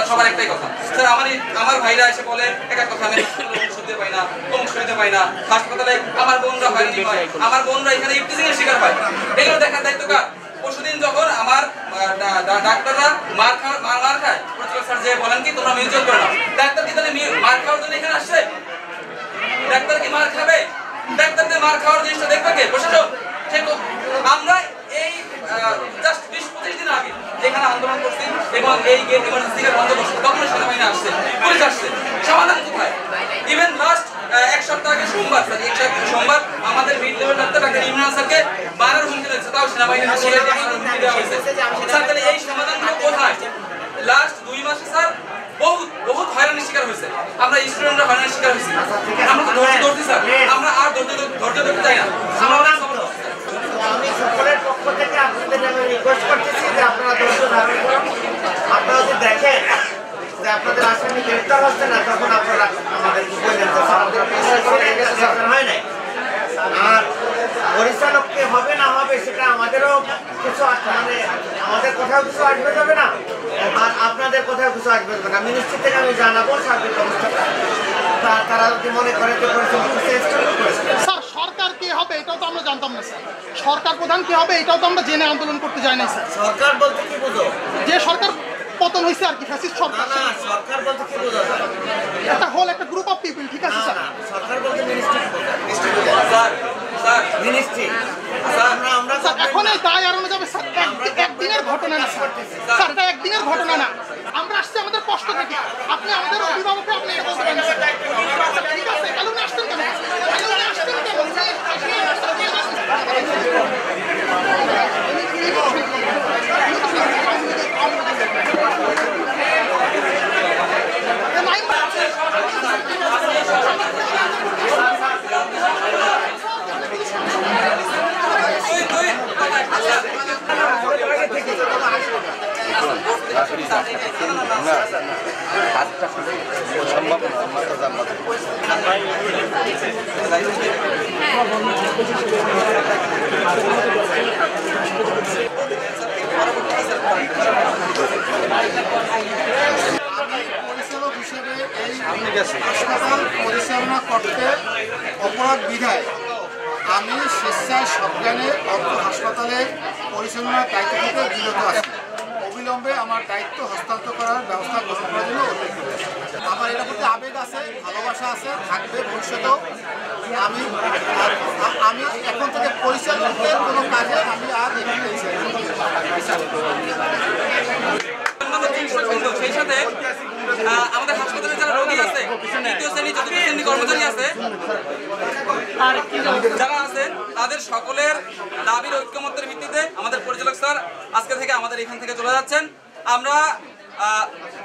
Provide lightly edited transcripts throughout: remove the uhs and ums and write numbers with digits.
সবার একটাই কথা স্যার, আমার ভাইরা এসে বলে একটা কথা, আমি শুনতে পাই না, অমুক শুনতে পাই না, হাসপাতালে আমার বোনরা হয়নি হয়, আমার বোনরা এখানে ইফটিজিং এর শিকার হয়। এগুলো দেখার দায়িত্ব কার? পরশুদিন যখন আমার ডাক্তাররা মার খায়, পরিচালক স্যার যে বলেন কি তোমরা মিউচুয়াল করে নাও, ডাক্তার কি তাহলে মার খাওয়ার জন্য এখানে আসছে? ডাক্তার কি মার খাবে? ডাক্তারদের মার খাওয়ার জিনিসটা দেখবে কে? প্রশাসন। ঠিক, আমরা এই জাস্ট 20-25 দিন আগে যেখানে আন্দোলন করছি এবং এই গেট ইমার্জেন্সি বন্ধ করছি, তখন সেনাবাহিনী আসছে, পুলিশ আসছে, সমাধান কোথায়? ইভেন লাস্ট এক সপ্তাহ আগে সোমবার আমাদের মিড লেভেল ডাক্তার ইমরান স্যারকে মারার হুমকি দিয়েছে, তাও সেনাবাহিনীর হুমকি দেওয়া হয়েছে। স্যার তাহলে এই সমাধানগুলো কোথায়? লাস্ট 2 মাসে স্যার বহুত হয়রানির শিকার হয়েছে, আমরা স্টুডেন্টরা হয়রানির শিকার হয়েছি। আমরা তো ধৈর্য ধরছি স্যার, আমরা আর ধৈর্য ধরতে চাই না। আমি সকলের পক্ষ থেকে আপনাদের আমি রিকোয়েস্ট করতেছি যে আপনারা ধৈর্য ধারণ করুন। আপনারা যদি দেখেন যে আপনাদের আসামি গ্রেফতার হচ্ছে না, তখন আপনারা আমাদেরকে বললেন হয় নাই। আর পরিচালককে হবে না হবে সেটা আমাদেরও কিছু মানে আমাদের কোথাও কিছু আসবে যাবে না, আর আপনাদের কোথাও কিছু আসবে যাবে না। মিনিস্ট্রি থেকে আমি জানাবো সার্বিক অবস্থা, তারা যদি মনে করে যে স্যার সরকার কি হবে এটাও তো আমরা জানতাম না স্যার, সরকার প্রধান কি হবে এটাও তো আমরা জেনে আন্দোলন করতে যাই না স্যার। সরকার বলতে কি বুঝো? যে সরকার পতন হয়েছে আর কি, ফ্যাসিস্ট সরকার। না, সরকার বলতে কি বুঝো? একটা গ্রুপ অফ পিপল, ঠিক আছে স্যার। সরকার বলতে মিনিস্ট্রি, মিনিস্ট্রি। আমরা এখন এই দায় এড়ানো যাবে স্যার? একদিনের ঘটনা না স্যার, স্যার এটা একদিনের ঘটনা না। আমরা আসছি আমাদের কষ্ট থেকে, আপনি আমাদের অভিভাবককে আপনি এটা বলতে পারেন স্যার। ঠিক আছে, কালু আসতেন কেন? পরিচালক হিসেবে এই হাসপাতাল পরিচালনা করতে অপরাধ বিধায় আমি স্বেচ্ছায় সজ্ঞানে অর্থ হাসপাতালের পরিচালনার দায়িত্ব থেকে বিরত আছি। অবিলম্বে আমার দায়িত্ব হস্তান্তর করার ব্যবস্থা গ্রহণ করার জন্য অনুরোধ করেছি। আমার এটার প্রতি আবেগ আছে, ভালোবাসা আছে, থাকবে ভবিষ্যতেও। আমি এখন থেকে পরিচালকের কোনো কাজে আমি আর সেই সাথে আমাদের হাসপাতালে যারা রোগী আছে, তৃতীয় শ্রেণী চতুর্থ শ্রেণী কর্মচারী আছে, যারা আছেন তাদের সকলের দাবির ঐক্যমত্যের ভিত্তিতে আমাদের পরিচালক স্যার আজকে থেকে আমাদের এখান থেকে চলে যাচ্ছেন। আমরা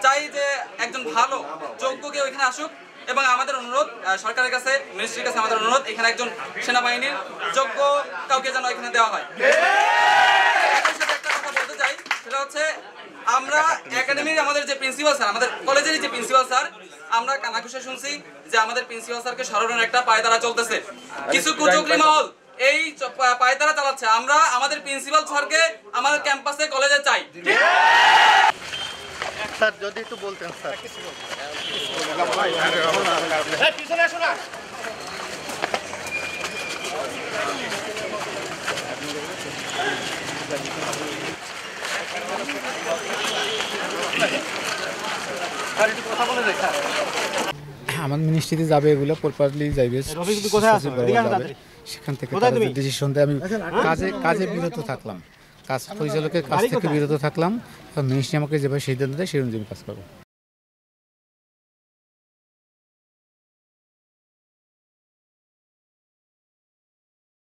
চাই যে একজন ভালো যোগ্য কেউ এখানে আসুক, এবং আমাদের অনুরোধ সরকারের কাছে, মিনিস্ট্রির কাছে আমাদের অনুরোধ এখানে একজন সেনাবাহিনীর যোগ্য কাউকে যেন এখানে দেওয়া হয়। একই সাথে একটা কথা বলতে চাই, সেটা হচ্ছে আমরা একাডেমির আমাদের যে প্রিন্সিপাল স্যার, আমাদের কলেজের যে প্রিন্সিপাল স্যার, আমরা কানাঘুষে শুনছি যে আমাদের প্রিন্সিপাল স্যারকে সরানোর একটা পায়তারা চলতেছে, কিছু কুচক্রী মহল এই পায়তারা চালাচ্ছে। আমরা আমাদের প্রিন্সিপাল স্যারকে আমাদের ক্যাম্পাসে কলেজে চাই। স্যার যদি একটু বলতেন স্যার। আমার মিনিস্ট্রিতে যাবে, এগুলো প্রপারলি যাইবে, সেখান থেকে ডিসিশন দেয়। আমি কাজে বিরত থাকলাম, কাজ পরিচালকের কাছ থেকে বিরত থাকলাম। মিনিস্ট্রি আমাকে যেভাবে সিদ্ধান্ত দেয় সেই অনুযায়ী কাজ করবো।